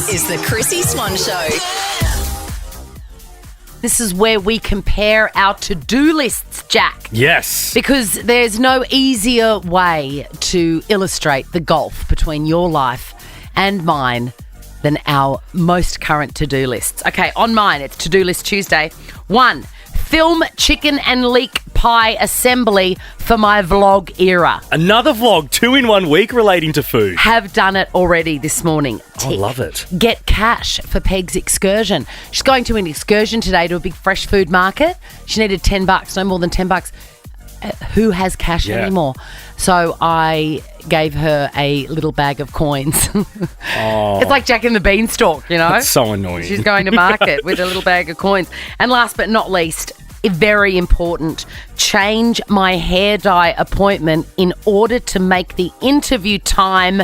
This is the Chrissie Swan Show. This is where we compare our to-do lists, Jack. Yes. Because there's no easier way to illustrate the gulf between your life and mine than our most current to-do lists. Okay, on mine, it's To-Do List Tuesday. 1, film chicken and leek pie assembly for my vlog era. Another vlog, 2 in 1 week relating to food. Have done it already this morning. I love it. Get cash for Peg's excursion. She's going to an excursion today to a big fresh food market. She needed $10, no more than $10. Who has cash anymore? So I gave her a little bag of coins. It's like Jack and the Beanstalk, you know? That's so annoying. She's going to market with a little bag of coins. And last but not least, very important, change my hair dye appointment in order to make the interview time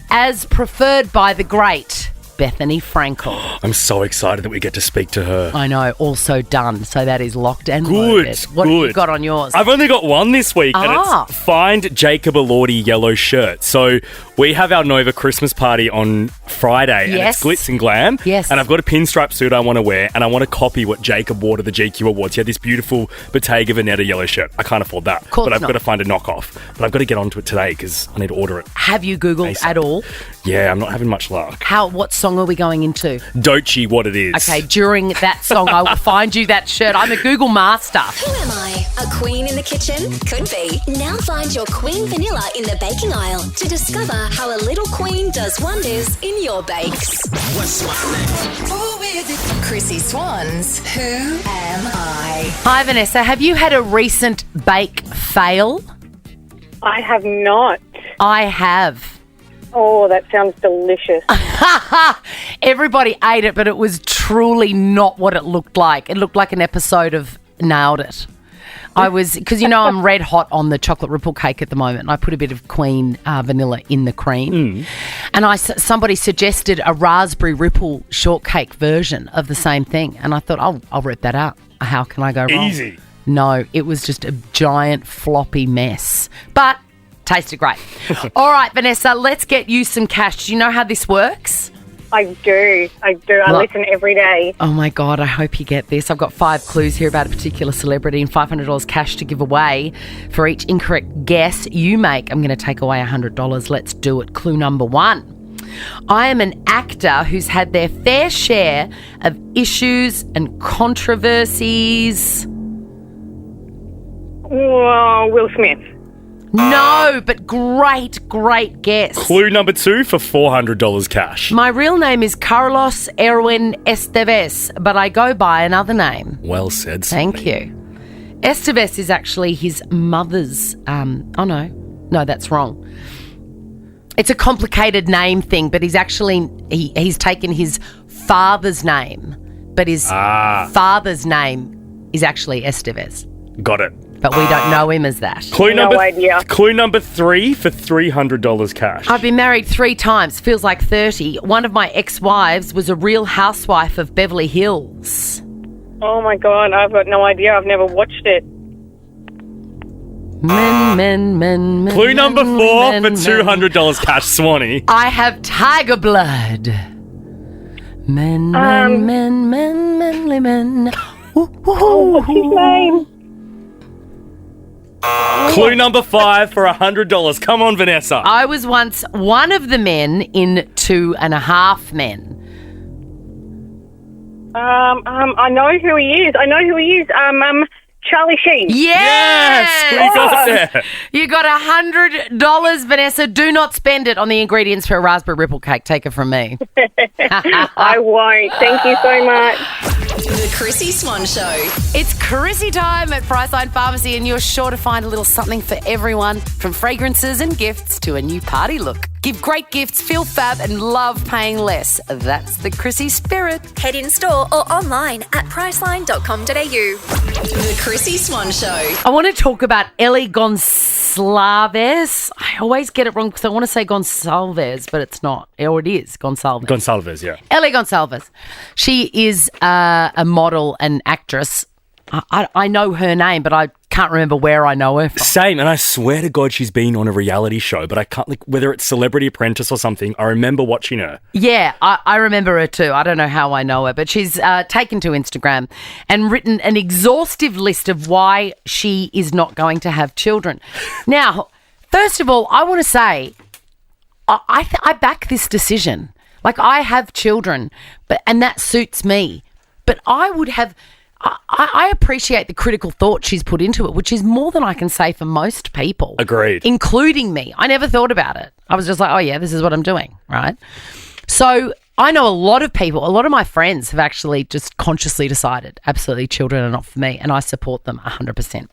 as preferred by the great Bethany Frankel. I'm so excited that we get to speak to her. I know, also done. So that is locked and loaded. What have you got on yours? I've only got one this week, and it's find Jacob Elordi yellow shirt. So we have our Nova Christmas party on Friday, and it's glitz and glam. Yes. And I've got a pinstripe suit I want to wear, and I want to copy what Jacob wore to the GQ Awards. He had this beautiful Bottega Veneta yellow shirt. I can't afford that, but I've got to find a knockoff. But I've got to get onto it today because I need to order it. Have you Googled at all? Yeah, I'm not having much luck. What song are we going into? Dochi, what it is. Okay, during that song, I will find you that shirt. I'm a Google master. Who am I? A queen in the kitchen? Could be. Now find your queen vanilla in the baking aisle to discover how a little queen does wonders in your bakes. What's my name? Who is it? Chrissie Swan's Who Am I? Hi, Vanessa. Have you had a recent bake fail? I have not. I have. Oh, that sounds delicious. Everybody ate it, but it was truly not what it looked like. It looked like an episode of Nailed It. Because I'm red hot on the chocolate ripple cake at the moment. And I put a bit of Queen vanilla in the cream. And somebody suggested a raspberry ripple shortcake version of the same thing. And I thought, I'll rip that out. How can I go wrong? Easy. No, it was just a giant floppy mess. But tasted great. All right, Vanessa, let's get you some cash. Do you know how this works? I do. I listen every day. Oh, my God, I hope you get this. I've got 5 clues here about a particular celebrity and $500 cash to give away. For each incorrect guess you make, I'm going to take away $100. Let's do it. Clue number 1. I am an actor who's had their fair share of issues and controversies. Oh, Will Smith. No, but great guess. Clue number 2 for $400 cash. My real name is Carlos Erwin Esteves, but I go by another name. Well said, Thank you. Esteves is actually his mother's... No, that's wrong. It's a complicated name thing, but he's actually... He's taken his father's name, but his father's name is actually Esteves. Got it. But we don't know him as that. No idea. Clue number 3 for $300 cash. I've been married 3 times. Feels like 30. One of my ex-wives was a Real Housewife of Beverly Hills. Oh, my God. I've got no idea. I've never watched it. Men. Clue number 4 for $200 cash, Swanee. I have tiger blood. Men. What's his name? Clue number 5 for $100. Come on, Vanessa. I was once one of the men in 2.5 Men. I know who he is. Charlie Sheen. Yes! We got it there. You got $100, Vanessa. Do not spend it on the ingredients for a raspberry ripple cake. Take it from me. I won't. Thank you so much. The Chrissie Swan Show. It's Chrissie time at Priceline Pharmacy, and you're sure to find a little something for everyone, from fragrances and gifts to a new party look. Give great gifts, feel fab, and love paying less. That's the Chrissie spirit. Head in store or online at priceline.com.au. The Chrissie Swan Show. I want to talk about Ellie Gonsalves. I always get it wrong because I want to say Gonsalves, but it's not. Or it is Gonsalves. Gonsalves, yeah. Ellie Gonsalves. She is a model and actress. I know her name, but I can't remember where I know her from. Same, and I swear to God she's been on a reality show, but I can't, like, whether it's Celebrity Apprentice or something, I remember watching her. Yeah, I remember her too. I don't know how I know her, but she's taken to Instagram and written an exhaustive list of why she is not going to have children. Now, first of all, I want to say I back this decision. Like, I have children, and that suits me. But I would have... I appreciate the critical thought she's put into it, which is more than I can say for most people. Agreed. Including me. I never thought about it. I was just like, oh, yeah, this is what I'm doing, right? So I know a lot of people, a lot of my friends have actually just consciously decided, absolutely, children are not for me, and I support them 100%.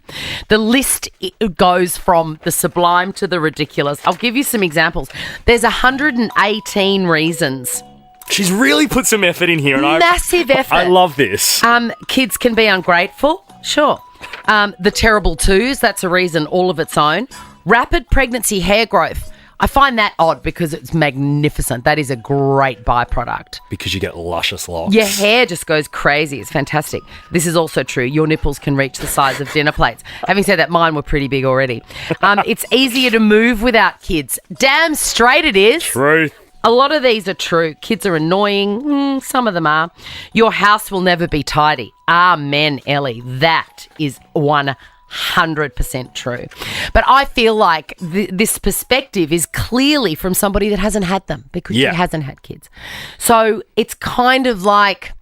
The list it goes from the sublime to the ridiculous. I'll give you some examples. There's 118 reasons. She's really put some effort in here. And Massive effort. I love this. Kids can be ungrateful. Sure. The terrible twos, that's a reason all of its own. Rapid pregnancy hair growth. I find that odd because it's magnificent. That is a great byproduct. Because you get luscious locks. Your hair just goes crazy. It's fantastic. This is also true. Your nipples can reach the size of dinner plates. Having said that, mine were pretty big already. It's easier to move without kids. Damn straight it is. Truth. A lot of these are true. Kids are annoying. Some of them are. Your house will never be tidy. Amen, Ellie. That is 100% true. But I feel like this perspective is clearly from somebody that hasn't had them because she hasn't had kids. So it's kind of like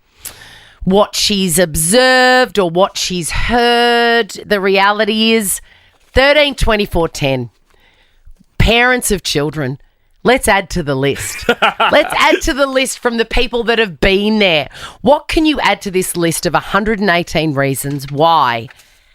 what she's observed or what she's heard. The reality is 13, 24, 10. Parents of children. Let's add to the list. Let's add to the list from the people that have been there. What can you add to this list of 118 reasons why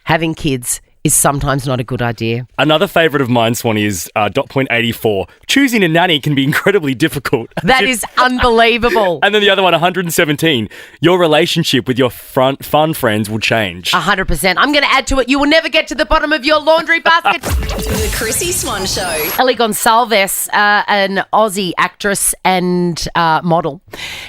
having kids is sometimes not a good idea? Another favourite of mine, Swanee, is dot point 84. Choosing a nanny can be incredibly difficult. That is unbelievable. And then the other one, 117. Your relationship with your fun friends will change. 100%. I'm going to add to it. You will never get to the bottom of your laundry basket. The Chrissie Swan Show. Ellie Gonsalves, an Aussie actress and model,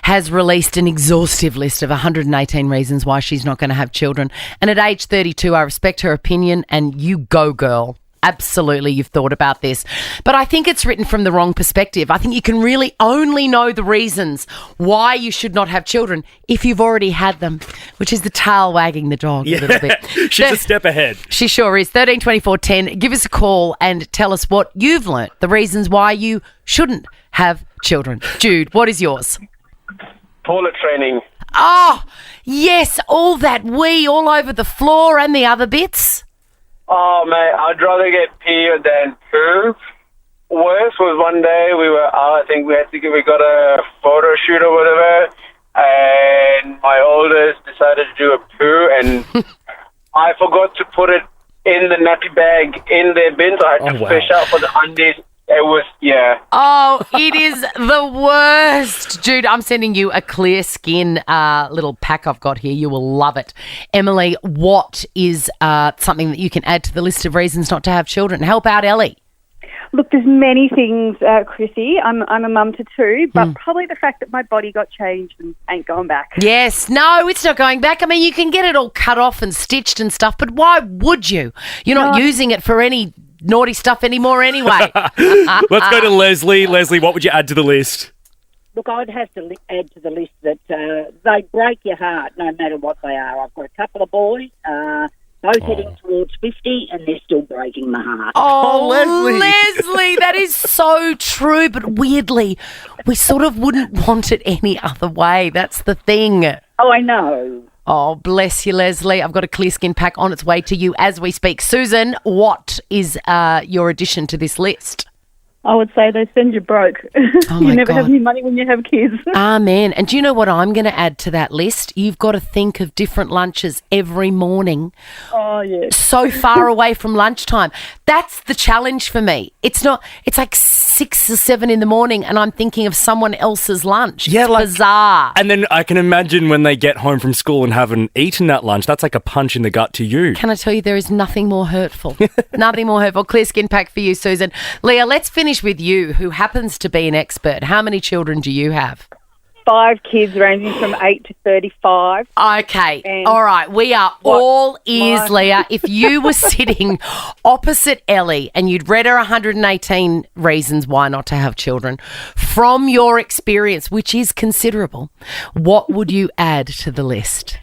has released an exhaustive list of 118 reasons why she's not going to have children. And at age 32, I respect her opinion. And you go, girl. Absolutely, you've thought about this. But I think it's written from the wrong perspective. I think you can really only know the reasons why you should not have children if you've already had them, which is the tail wagging the dog a little bit. She's a step ahead. She sure is. 13 24 10. Give us a call and tell us what you've learnt, the reasons why you shouldn't have children. Jude, what is yours? Toilet training. Oh, yes, all that wee all over the floor and the other bits. Oh, mate, I'd rather get pee than poo. Worse was one day we were out, I think we got a photo shoot or whatever, and my oldest decided to do a poo, and I forgot to put it in the nappy bag in their bin, so I had to fish out for the undies. It was, Oh, it is the worst. Jude, I'm sending you a clear skin little pack I've got here. You will love it. Emily, what is something that you can add to the list of reasons not to have children? Help out Ellie. Look, there's many things, Chrissy. I'm a mum to two, but probably the fact that my body got changed and ain't going back. Yes, no, it's not going back. I mean, you can get it all cut off and stitched and stuff, but why would you? You're not using it for any naughty stuff anymore anyway. Let's go to Leslie. Leslie, what would you add to the list? Look, I'd have to add to the list that they break your heart no matter what they are. I've got a couple of boys, both heading towards 50, and they're still breaking my heart. Oh, Leslie. Leslie, that is so true, but weirdly, we sort of wouldn't want it any other way. That's the thing. Oh, I know. Oh, bless you, Leslie. I've got a clear skin pack on its way to you as we speak. Susan, what is your addition to this list? I would say they send you broke. Oh you my never God. have any money when you have kids. Amen. And do you know what I'm going to add to that list? You've got to think of different lunches every morning. Oh, yes. So far away from lunchtime. That's the challenge for me. It's like 6 or 7 in the morning and I'm thinking of someone else's lunch. Yeah, it's bizarre. And then I can imagine when they get home from school and haven't eaten that lunch, that's like a punch in the gut to you. Can I tell you, there is nothing more hurtful. Nothing more hurtful. Clear skin pack for you, Susan. Leah, let's finish with you, who happens to be an expert. How many children do you have? 5 kids ranging from 8 to 35. Okay. And all right. We are all ears, Leah. If you were sitting opposite Ellie and you'd read her 118 reasons why not to have children, from your experience, which is considerable, what would you add to the list?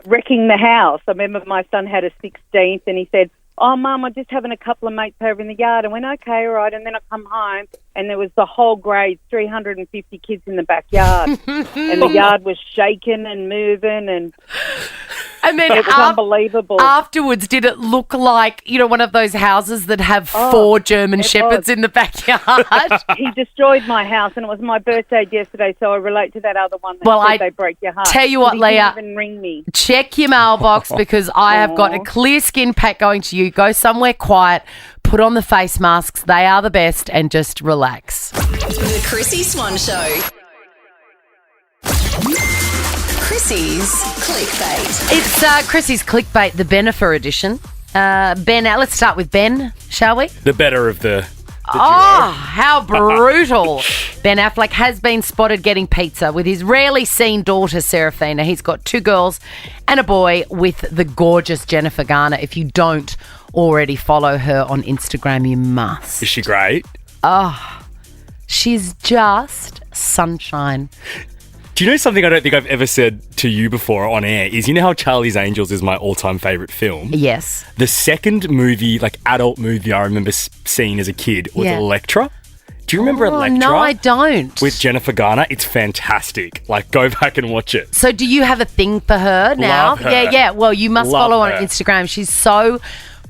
Wrecking the house. I remember my son had a 16th and he said, "Oh, Mum, I'm just having a couple of mates over in the yard." I went, "Okay, all right." And then I come home and there was the whole grade, 350 kids in the backyard. And the yard was shaking and moving and then it was unbelievable. Afterwards, did it look like, one of those houses that have 4 German shepherds in the backyard? He destroyed my house and it was my birthday yesterday, so I relate to that other one that said they break your heart. Tell you what, he Leah, didn't even ring me. Check your mailbox because I have got a clear skin pack going to you. Go somewhere quiet, put on the face masks. They are the best, and just relax. The Chrissie Swan Show. Chrissie's Clickbait. It's Chrissie's Clickbait, the Bennifer edition. Ben, let's start with Ben, shall we? The better of the duo. Oh, how brutal. Ben Affleck has been spotted getting pizza with his rarely seen daughter, Serafina. He's got 2 girls and a boy with the gorgeous Jennifer Garner. If you don't already follow her on Instagram, you must. Is she great? Oh, she's just sunshine. Do you know something I don't think I've ever said to you before on air is, how Charlie's Angels is my all-time favourite film? Yes. The second movie, adult movie I remember seeing as a kid was Electra. Do you remember Electra? No, I don't. With Jennifer Garner. It's fantastic. Go back and watch it. So do you have a thing for her now? Love her. Yeah. Well, you must Love follow her her on Instagram. She's so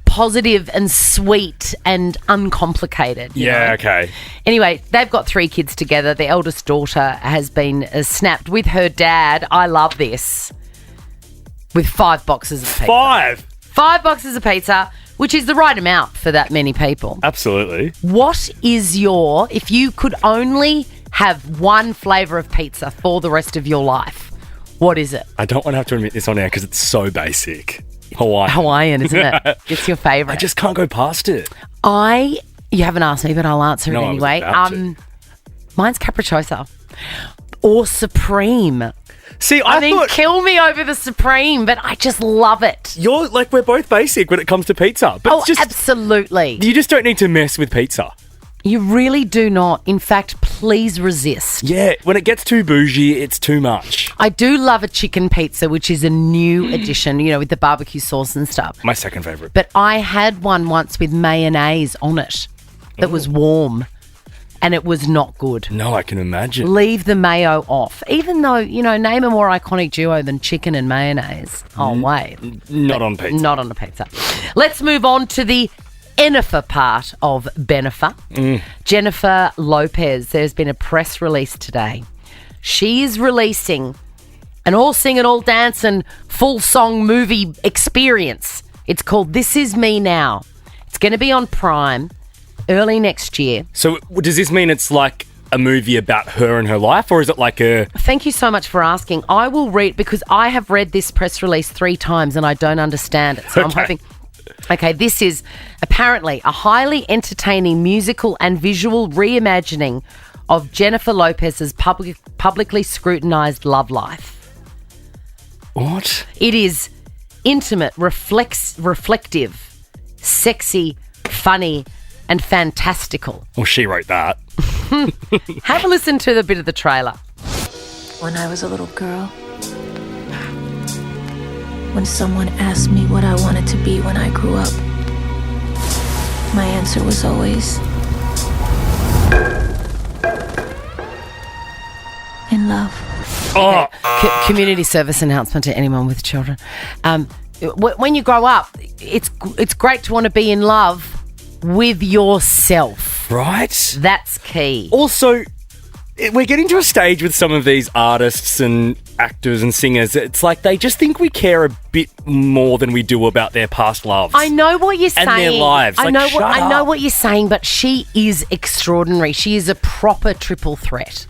positive and sweet and uncomplicated. you know? Okay. Anyway, they've got 3 kids together. The eldest daughter has been snapped with her dad. I love this. With 5 boxes of pizza. 5? 5 boxes of pizza, which is the right amount for that many people. Absolutely. What is if you could only have one flavour of pizza for the rest of your life, what is it? I don't want to have to admit this on air because it's so basic. Hawaiian, isn't it? It's your favourite. I just can't go past it. You haven't asked me, but I'll answer it anyway. Mine's capricciosa or supreme. See, I thought, kill me over the supreme, but I just love it. we're both basic when it comes to pizza. But it's just, absolutely. You just don't need to mess with pizza. You really do not. In fact, please resist. Yeah, when it gets too bougie, it's too much. I do love a chicken pizza, which is a new addition, with the barbecue sauce and stuff. My second favourite. But I had one once with mayonnaise on it that was warm, and it was not good. No, I can imagine. Leave the mayo off. Even though, name a more iconic duo than chicken and mayonnaise. Oh, wait. Not on pizza. Not on a pizza. Let's move on to the Jennifer part of Bennifer. Jennifer Lopez. There's been a press release today. She is releasing an all sing and all dance and full song movie experience. It's called This Is Me Now. It's going to be on Prime early next year. So does this mean it's like a movie about her and her life, or is it like a... Thank you so much for asking. I will read, because I have read this press release 3 times and I don't understand it. So I'm hoping... Okay, this is apparently a highly entertaining musical and visual reimagining of Jennifer Lopez's publicly scrutinised love life. What? It is intimate, reflective, sexy, funny, and fantastical. Well, she wrote that. Have a listen to the bit of the trailer. When I was a little girl, when someone asked me what I wanted to be when I grew up, my answer was always in love. Oh. Community service announcement to anyone with children. When you grow up, it's great to want to be in love with yourself. Right? That's key. Also, we're getting to a stage with some of these artists and actors and singers. It's like they just think we care a bit more than we do about their past loves. I know what you're saying. And their lives. I Shut know up. what you're saying, but she is extraordinary. She is a proper triple threat.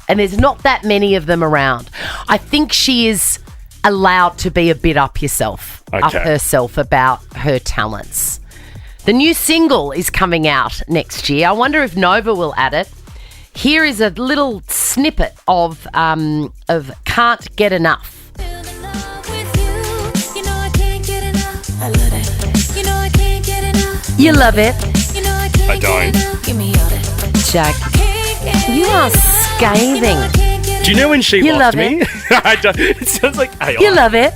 And there's not that many of them around. I think she is allowed to be a bit up herself about her talents. The new single is coming out next year. I wonder if Nova will add it. Here is a little snippet of Can't Get Enough. You love it. I don't. Jack, you are scathing. Do you know when she You lost love me? I don't. It sounds like You love it.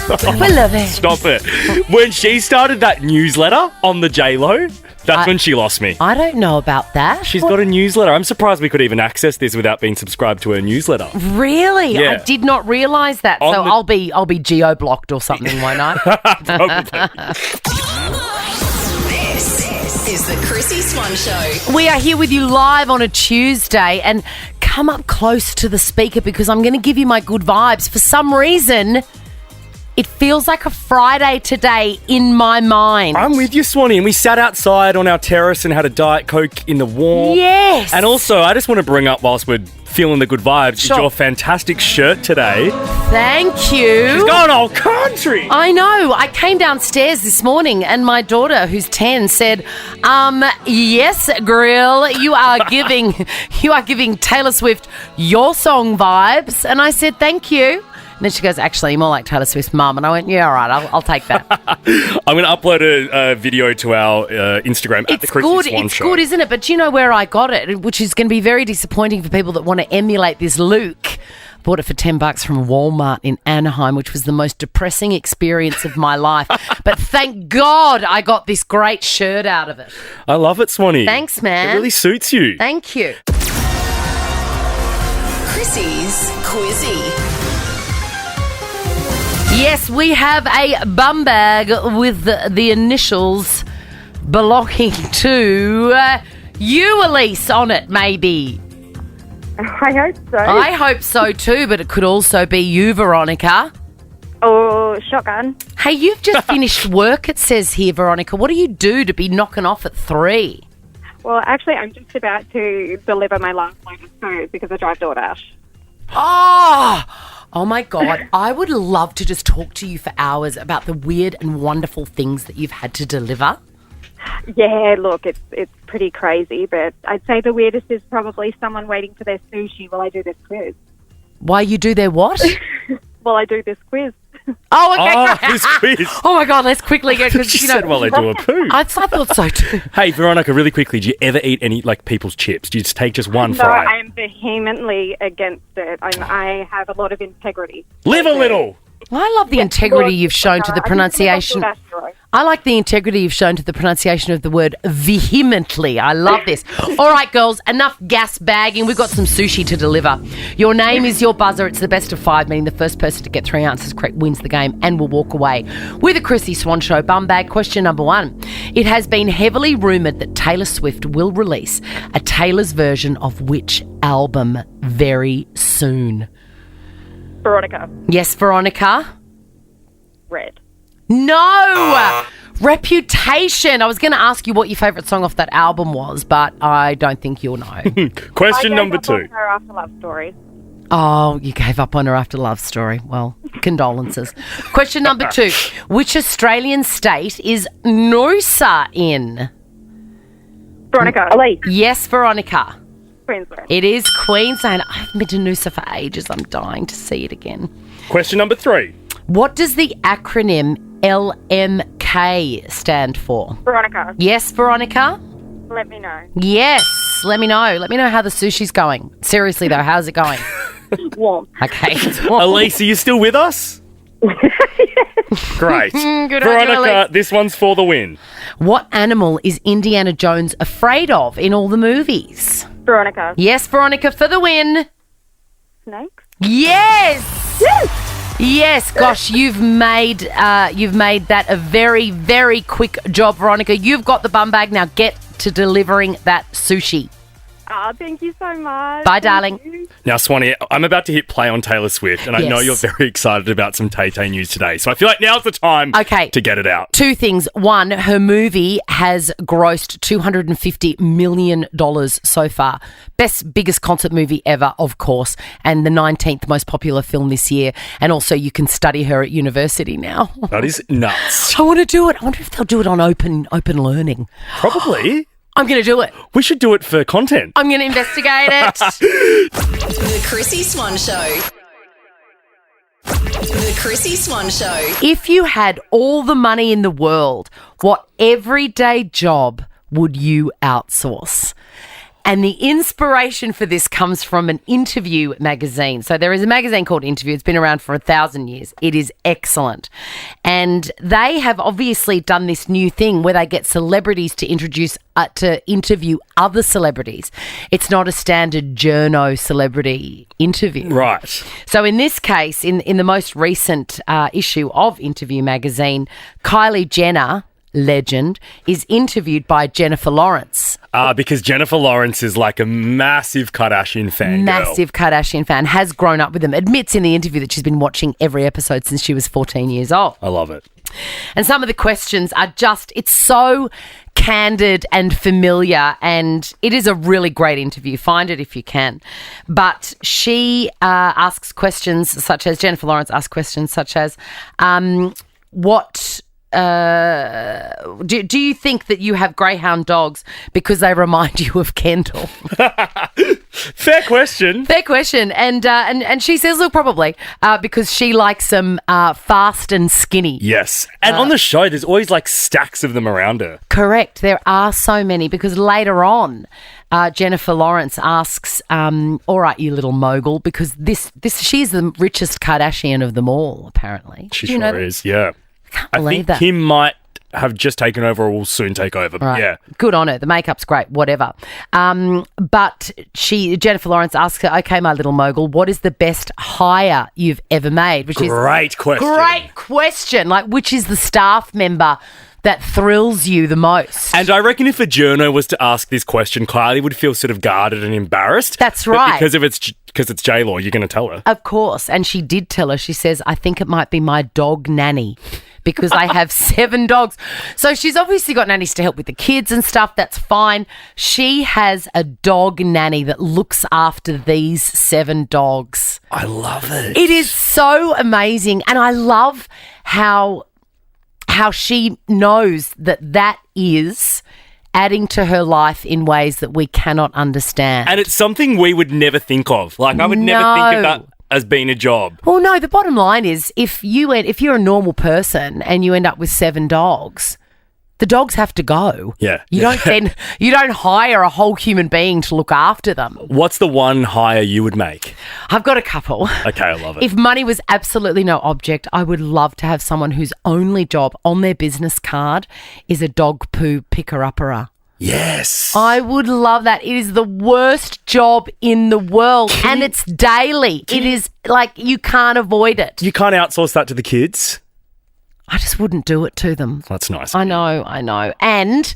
We love it. Stop it. When she started that newsletter on the J-Lo, that's when she lost me. I don't know about that. She's got a newsletter. I'm surprised we could even access this without being subscribed to her newsletter. Really? Yeah. I did not realise that. So I'll be geo-blocked or something, won't I? This is the Chrissie Swan Show. We are here with you live on a Tuesday, and come up close to the speaker because I'm going to give you my good vibes. For some reason, it feels like a Friday today in my mind. I'm with you, Swanee. And we sat outside on our terrace and had a Diet Coke in the warm. Yes. And also, I just want to bring up, whilst we're feeling the good vibes, Sure. is your fantastic shirt today. Thank you. She's going all country. I know. I came downstairs this morning and my daughter, who's 10, said, yes, Grill, you are giving Taylor Swift your song vibes. And I said, thank you. And then she goes, actually, you're more like Taylor Swift's mum. And I went, yeah, all right, I'll take that. I'm going to upload a video to our Instagram at the Chrissie Swan Show. It's good, isn't it? But do you know where I got it? Which is going to be very disappointing for people that want to emulate this look. Bought it for $10 from Walmart in Anaheim, which was the most depressing experience of my life. But thank God I got this great shirt out of it. I love it, Swanee. Thanks, man. It really suits you. Thank you. Chrissie's Quizzy. Yes, we have a bum bag with the initials belonging to you, Elise, on it, maybe. I hope so. I hope so too, but it could also be you, Veronica. Oh, shotgun. Hey, you've just finished work, it says here, Veronica. What do you do to be knocking off at 3? Well, actually, I'm just about to deliver my last load of food because I drive DoorDash. Oh my God. I would love to just talk to you for hours about the weird and wonderful things that you've had to deliver. Yeah, look, it's pretty crazy, but I'd say the weirdest is probably someone waiting for their sushi while I do this quiz. Why you do their what? While I do this quiz. Oh, okay. This quiz. Oh my God, let's quickly go because She said while they do a poo. I thought so too. Hey, Veronica, really quickly, do you ever eat any, people's chips? Do you just take just one No, fry? I am vehemently against it. I have a lot of integrity. Live a little. I love the integrity you've shown to the pronunciation. I like the integrity you've shown to the pronunciation of the word vehemently. I love this. All right, girls, enough gas bagging. We've got some sushi to deliver. Your name is your buzzer. It's the best of 5, meaning the first person to get 3 answers correct wins the game and will walk away with a Chrissie Swan Show bum bag. Question number 1. It has been heavily rumoured that Taylor Swift will release a Taylor's version of which album very soon? Veronica. Yes, Veronica? Red. No! Reputation. I was going to ask you what your favourite song off that album was, but I don't think you'll know. Question number 2. I gave up on her after Love Story. Oh, you gave up on her after Love Story. Well, condolences. Question number 2. Which Australian state is Noosa in? Veronica. Elise. Yes, Veronica. Queensland. It is Queensland. I haven't been to Noosa for ages. I'm dying to see it again. Question number 3. What does the acronym LMK stand for? Veronica. Yes, Veronica? Let me know. Yes, let me know. Let me know how the sushi's going. Seriously, though, how's it going? Warm. Okay. It's warm. Elise, are you still with us? Great. Good on you, Veronica, Elise. this one's for the win. What animal is Indiana Jones afraid of in all the movies? Veronica. Yes, Veronica, for the win. Snakes. Yes! Yes, gosh, you've made that a very, very quick job, Veronica. You've got the bum bag. Now get to delivering that sushi. Oh, thank you so much. Bye, darling. You. Now, Swanee, I'm about to hit play on Taylor Swift, and I know you're very excited about some Tay-Tay news today. So I feel like now's the time to get it out. 2 things. 1, her movie has grossed $250 million so far. Biggest concert movie ever, of course, and the 19th most popular film this year. And also you can study her at university now. That is nuts. I want to do it. I wonder if they'll do it on open learning. Probably. I'm going to do it. We should do it for content. I'm going to investigate it. The Chrissie Swan Show. The Chrissie Swan Show. If you had all the money in the world, what everyday job would you outsource? And the inspiration for this comes from an Interview magazine. So there is a magazine called Interview. It's been around for 1,000 years. It is excellent. And they have obviously done this new thing where they get celebrities to interview other celebrities. It's not a standard journo celebrity interview. Right. So in this case, in the most recent issue of Interview magazine, Kylie Jenner, legend, is interviewed by Jennifer Lawrence. Because Jennifer Lawrence is like a massive Kardashian fan. Massive Kardashian fan, has grown up with them, admits in the interview that she's been watching every episode since she was 14 years old. I love it. And some of the questions are it's so candid and familiar, and it is a really great interview. Find it if you can. But she asks questions such as, Jennifer Lawrence asks questions such as, do you think that you have greyhound dogs because they remind you of Kendall? Fair question. Fair question. And she says, look, probably because she likes them fast and skinny. Yes. And on the show, there's always like stacks of them around her. Correct. There are so many because later on, Jennifer Lawrence asks, all right, you little mogul, because she's the richest Kardashian of them all, apparently. She sure is, yeah. I think that. Kim might have just taken over or will soon take over. Right. Yeah. Good on her. The makeup's great, whatever. But Jennifer Lawrence asks her, okay, my little mogul, what is the best hire you've ever made? Great question. Great question. Like, which is the staff member that thrills you the most? And I reckon if a journo was to ask this question, Kylie would feel sort of guarded and embarrassed. That's right. But because it's J-Law, you're going to tell her. Of course. And she did tell her. She says, I think it might be my dog nanny because I have 7 dogs. So she's obviously got nannies to help with the kids and stuff. That's fine. She has a dog nanny that looks after these 7 dogs. I love it. It is so amazing. And I love how she knows that is adding to her life in ways that we cannot understand. And it's something we would never think of. Like, I would never think of that as being a job. Well, no, the bottom line is if you're a normal person and you end up with 7 dogs, the dogs have to go. Yeah. You don't hire a whole human being to look after them. What's the one hire you would make? I've got a couple. Okay, I love it. If money was absolutely no object, I would love to have someone whose only job on their business card is a dog poo picker-upper. Yes. I would love that. It is the worst job in the world and it's daily. It is like you can't avoid it. You can't outsource that to the kids? I just wouldn't do it to them. That's nice. I know. And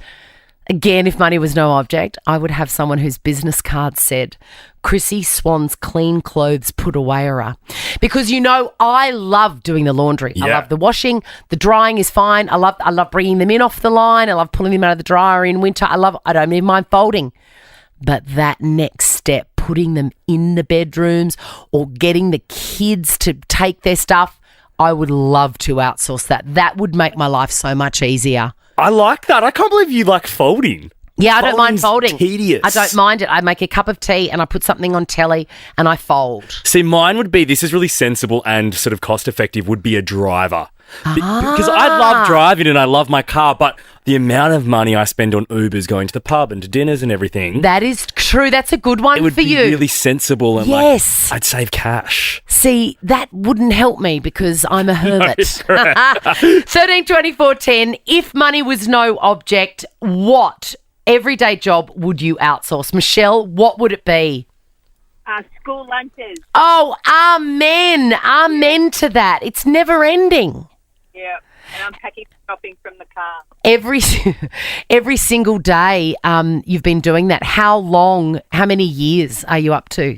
again, if money was no object, I would have someone whose business card said, Chrissie Swan's clean clothes put awayer. Because, I love doing the laundry. Yeah. I love the washing. The drying is fine. I love bringing them in off the line. I love pulling them out of the dryer in winter. I don't even mind folding. But that next step, putting them in the bedrooms or getting the kids to take their stuff, I would love to outsource that. That would make my life so much easier. I like that. I can't believe you like folding. Yeah, I don't mind folding. Tedious. I don't mind it. I make a cup of tea and I put something on telly and I fold. See, mine would be, this is really sensible and sort of cost effective, would be a driver. Because I love driving and I love my car, but the amount of money I spend on Ubers going to the pub and to dinners and everything. That is true. That's a good one for you. It would be really sensible and yes. I'd save cash. See, that wouldn't help me because I'm a hermit. 13 24 10. If money was no object, what everyday job would you outsource? Michelle, what would it be? School lunches. Oh, amen. Amen to that. It's never ending. Yeah, and I'm packing shopping from the car. Every single day you've been doing that. How many years are you up to?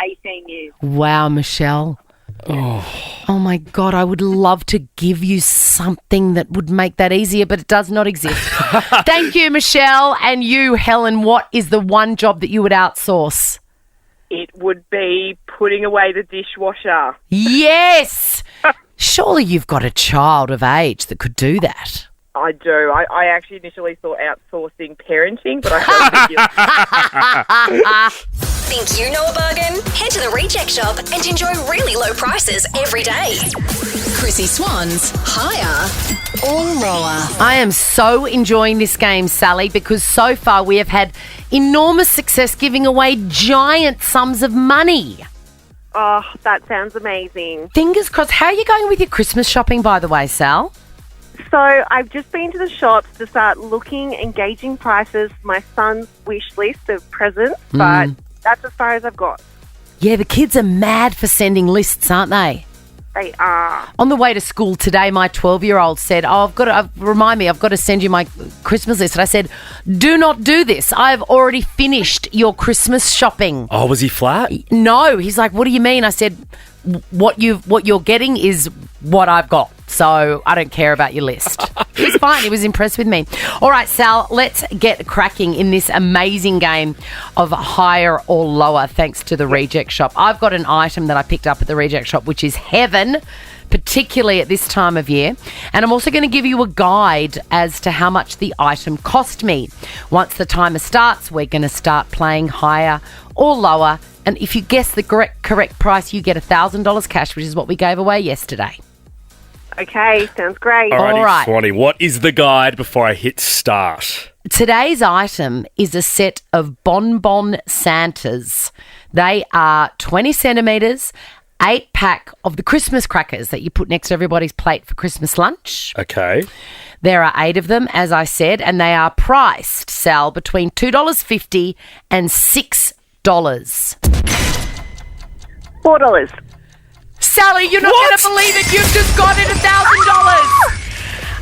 18 years. Wow, Michelle. Oh my God, I would love to give you something that would make that easier, but it does not exist. Thank you, Michelle. And you, Helen, what is the one job that you would outsource? It would be putting away the dishwasher. Yes! Surely you've got a child of age that could do that. I do. I actually initially thought outsourcing parenting, but I felt Think you know a bargain? Head to the Reject Shop and enjoy really low prices every day. Chrissie Swan's higher or lower? I am so enjoying this game, Sally, because so far we have had enormous success giving away giant sums of money. Oh, that sounds amazing. Fingers crossed. How are you going with your Christmas shopping, by the way, Sal? So I've just been to the shops to start looking and gauging prices for my son's wish list of presents, but that's as far as I've got. Yeah, the kids are mad for sending lists, aren't they? They are. On the way to school today, my 12-year-old said, I've got to send you my Christmas list. And I said, do not do this. I've already finished your Christmas shopping. Oh, was he flat? No. He's like, what do you mean? I said, what you're getting is what I've got. So I don't care about your list. He's fine. He was impressed with me. All right, Sal, let's get cracking in this amazing game of higher or lower thanks to the Reject Shop. I've got an item that I picked up at the Reject Shop, which is heaven, particularly at this time of year. And I'm also going to give you a guide as to how much the item cost me. Once the timer starts, we're going to start playing higher or lower. And if you guess the correct price, you get $1,000 cash, which is what we gave away yesterday. Okay, sounds great. Alrighty, All right. Swanee, what is the guide before I hit start? Today's item is a set of Bonbon Santas. They are 20 centimetres, 8-pack of the Christmas crackers that you put next to everybody's plate for Christmas lunch. Okay. There are 8 of them, as I said, and they are priced, Sal, between $2.50 and $6. $4. Sally, you're not going to believe it. You've just got it, $1,000.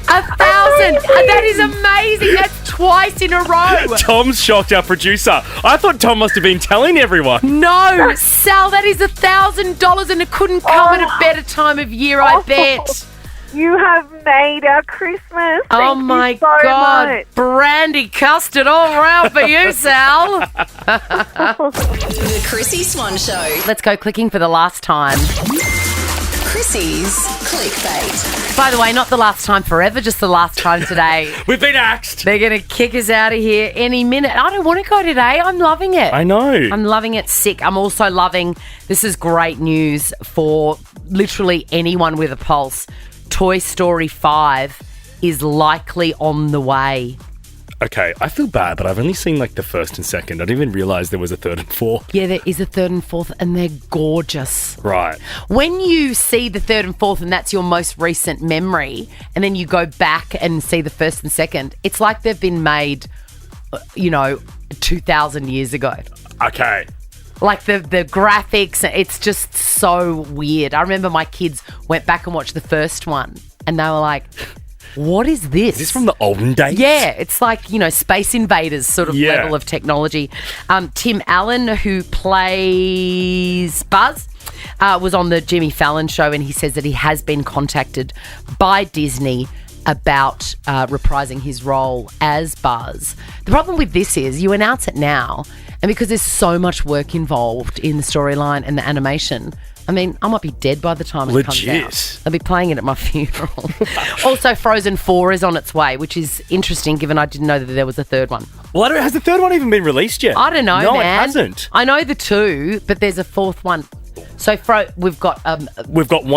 $1,000. That is amazing. That's twice in a row. Tom's shocked, our producer. I thought Tom must have been telling everyone. No, Sal, that is $1,000 and it couldn't come at a better time of year, I bet. You have made our Christmas. Oh, Thank my you so God. much. Brandy custard all around for you, Sal. The Chrissie Swan Show. Let's go clicking for the last time. Chrissie's clickbait. By the way, not the last time forever, just the last time today. We've been axed. They're going to kick us out of here any minute. I don't want to go today. I'm loving it. I know. I'm loving it sick. I'm also loving, this is great news for literally anyone with a pulse. Toy Story 5 is likely on the way. Okay, I feel bad, but I've only seen like the first and second. I didn't even realise there was a third and fourth. Yeah, there is a third and fourth, and they're gorgeous. Right. When you see the third and fourth, and that's your most recent memory, and then you go back and see the first and second, it's like they've been made, 2,000 years ago. Okay. Like the graphics, it's just so weird. I remember my kids went back and watched the first one, and they were like, what is this? Is this from the olden days? Yeah, it's like, Space Invaders sort of level of technology. Tim Allen, who plays Buzz, was on the Jimmy Fallon show, and he says that he has been contacted by Disney about reprising his role as Buzz. The problem with this is you announce it now, and because there's so much work involved in the storyline and the animation, I mean, I might be dead by the time it comes out. I'll be playing it at my funeral. Also, Frozen 4 is on its way, which is interesting given I didn't know that there was a third one. Well, has the third one even been released yet? I don't know, no, man. it hasn't. I know the 2, but there's a 4th one. So we've got 1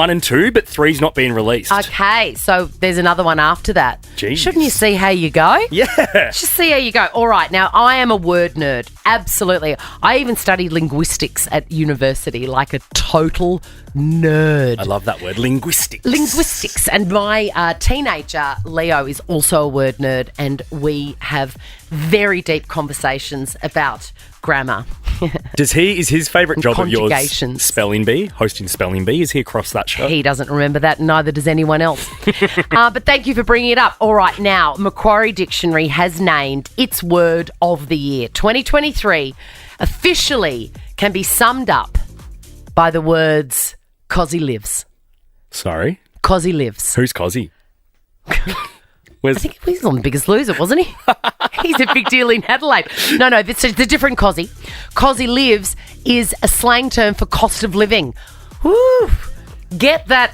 and 2, but 3's not being released. Okay, so there's another one after that. Jeez. Shouldn't you see how you go? Yeah. Just see how you go. All right, now I am a word nerd. Absolutely. I even studied linguistics at university like a total nerd. I love that word, linguistics. Linguistics. And my teenager, Leo, is also a word nerd, and we have very deep conversations about grammar. Is his favourite job of yours Conjugations. Spelling Bee, hosting Spelling Bee? Is he across that show? He doesn't remember that, neither does anyone else. But thank you for bringing it up. All right, now, Macquarie Dictionary has named its word of the year. 2023 officially can be summed up by the words, Cozzy lives. Sorry? Cozzy lives. Who's Cozzy? I think he was on The Biggest Loser, wasn't he? He's a big deal in Adelaide. No, it's a different Cozzy. Cozzy lives is a slang term for cost of living. Woo! Get that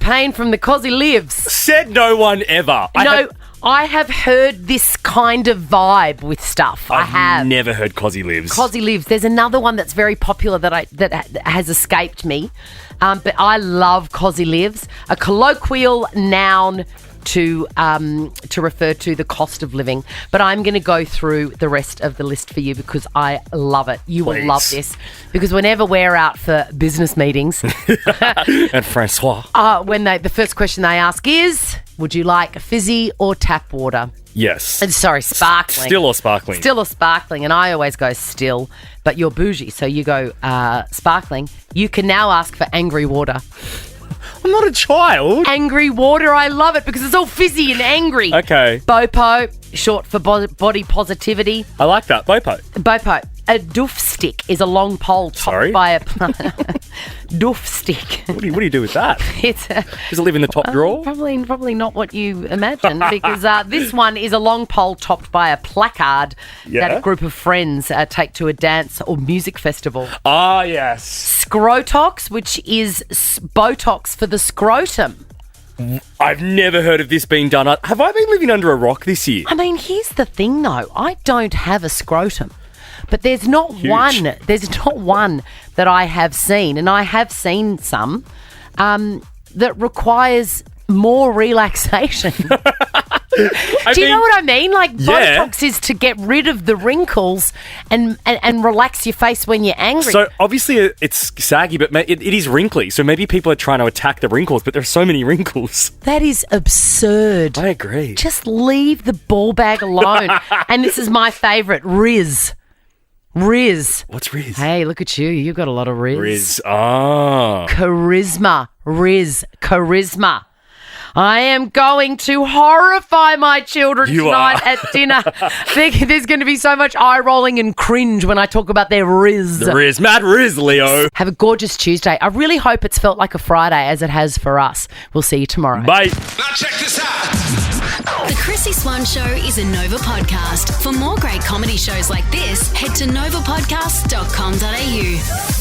pain from the Cosy Lives. Said no one ever. I have heard this kind of vibe with stuff. I have never heard Cosy Lives. Cosy Lives. There's another one that's very popular that has escaped me, but I love Cosy Lives. A colloquial noun to refer to the cost of living. But I'm going to go through the rest of the list for you because I love it. You will love this because whenever we're out for business meetings, and Francois, the first question they ask is, would you like fizzy or tap water? Yes. Sorry, sparkling. Still or sparkling? Still or sparkling. And I always go still, but you're bougie, so you go sparkling. You can now ask for angry water. I'm not a child. Angry water, I love it because it's all fizzy and angry. Okay. Bopo, short for body positivity. I like that. Bopo. A doof stick is a long pole topped by a doof stick. What do you do with that? Does it live in the top drawer? Probably not what you imagine because this one is a long pole topped by a placard that a group of friends take to a dance or music festival. Ah, yes. Scrotox, which is Botox for the scrotum. I've never heard of this being done. Have I been living under a rock this year? I mean, here's the thing though. I don't have a scrotum. But there's not one. There's not one that I have seen, and I have seen some that requires more relaxation. Do you know what I mean? Like Botox is to get rid of the wrinkles and relax your face when you're angry. So obviously it's saggy, but it is wrinkly. So maybe people are trying to attack the wrinkles, but there are so many wrinkles. That is absurd. I agree. Just leave the ball bag alone. And this is my favourite, Riz. What's Riz? Hey, look at you. You've got a lot of Riz. Riz. Ah. Charisma. Riz. Charisma. I am going to horrify my children tonight at dinner. There's going to be so much eye rolling and cringe when I talk about their Riz. The Riz. Mad Riz, Leo. Have a gorgeous Tuesday. I really hope it's felt like a Friday as it has for us. We'll see you tomorrow. Bye. Now check this out. The Chrissie Swan Show is a Nova podcast. For more great comedy shows like this, head to novapodcast.com.au.